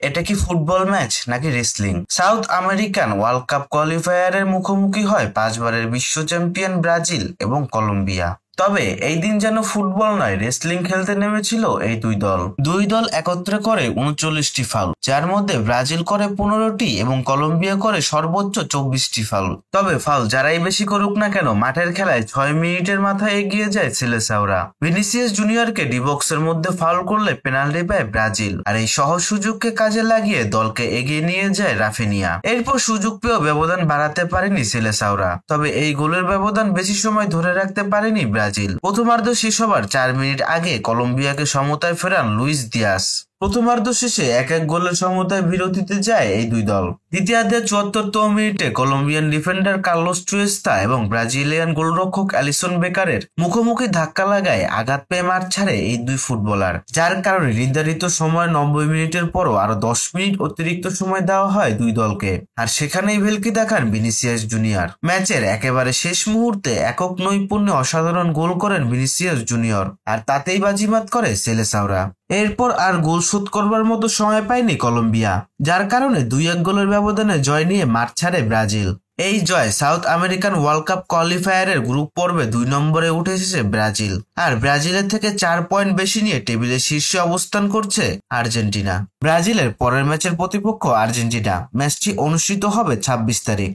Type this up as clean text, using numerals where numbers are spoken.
এটা কি football match নাকি wrestling? South American World Cup কোয়ালিফায়ারের মুখোমুখি হয় 5 বারের বিশ্ব চ্যাম্পিয়ন ব্রাজিল এবং কলম্বিয়া। তবে এই দিন যেন ফুটবল নয়, রেসলিং খেলতে নেমেছিল এই দুই দল একত্রে করে 39টি ফাউল, যার মধ্যে ব্রাজিল করে 15টি এবং কলম্বিয়া করে সর্বোচ্চ 24টি ফাউল। তবে ফাউল যারাই বেশি করুক না কেন, মাঠের খেলায় 6 মিনিটের মাথায় এগিয়ে যায় সিলেসাওরা। ভিনিসিয়াস জুনিয়রকে ডিবক্সের মধ্যে ফাউল করলে পেনাল্টি পায় ব্রাজিল, আর এই সহজ সুযোগকে কাজে লাগিয়ে দলকে এগিয়ে নিয়ে যায় রাফিনিয়া। এরপর সুযোগ পেয়েও ব্যবধান বাড়াতে পারেনি সিলেসাওরা, তবে এই গোলের ব্যবধান বেশি সময় ধরে রাখতে পারেনি ব্রাজিল। প্রথমার্ধ শেষ হবার 4 মিনিট আগে কলম্বিয়াকে সমতায় ফেরান লুইস দিয়াস। প্রথমার্ধ শেষে 1-1 গোলের সমতায় বিরতিতে যায় এই দুই দল। দ্বিতীয়ার্ধের 74তম মিনিটে কলম্বিয়ান ডিফেন্ডার কার্লোস টুয়েস্তা এবং ব্রাজিলিয়ান গোলরক্ষক অ্যালিসন বেকারের মুখোমুখি ধাক্কা লাগায় আঘাত পেয়ে মাঠ ছাড়ে এই দুই ফুটবলার, যার কারণে নির্ধারিত সময় 90 মিনিটের পরও আরো 10 মিনিট অতিরিক্ত সময় দেওয়া হয় দুই দলকে, আর সেখানেই ভেলকি দেখান ভিনিসিয়াস জুনিয়র। ম্যাচের একেবারে শেষ মুহূর্তে একক নৈপুণ্যে অসাধারণ গোল করেন ভিনিসিয়াস জুনিয়র, আর তাতেই বাজিমাত করে সিলেসাওরা। এরপর আর গোল শোধ করবার মতো সময় পায়নি কলম্বিয়া, যার কারণে 2-1 গোলের ব্যবধানে জয় নিয়ে মাঠ ছাড়ে ব্রাজিল। এই জয় সাউথ আমেরিকান ওয়ার্ল্ড কাপ কোয়ালিফায়ারের গ্রুপ পর্বে 2 নম্বরে উঠে এসেছে ব্রাজিল, আর ব্রাজিলের থেকে 4 পয়েন্ট বেশি নিয়ে টেবিলের শীর্ষে অবস্থান করছে আর্জেন্টিনা। ব্রাজিলের পরের ম্যাচের প্রতিপক্ষ আর্জেন্টিনা। ম্যাচটি অনুষ্ঠিত হবে 26 তারিখ।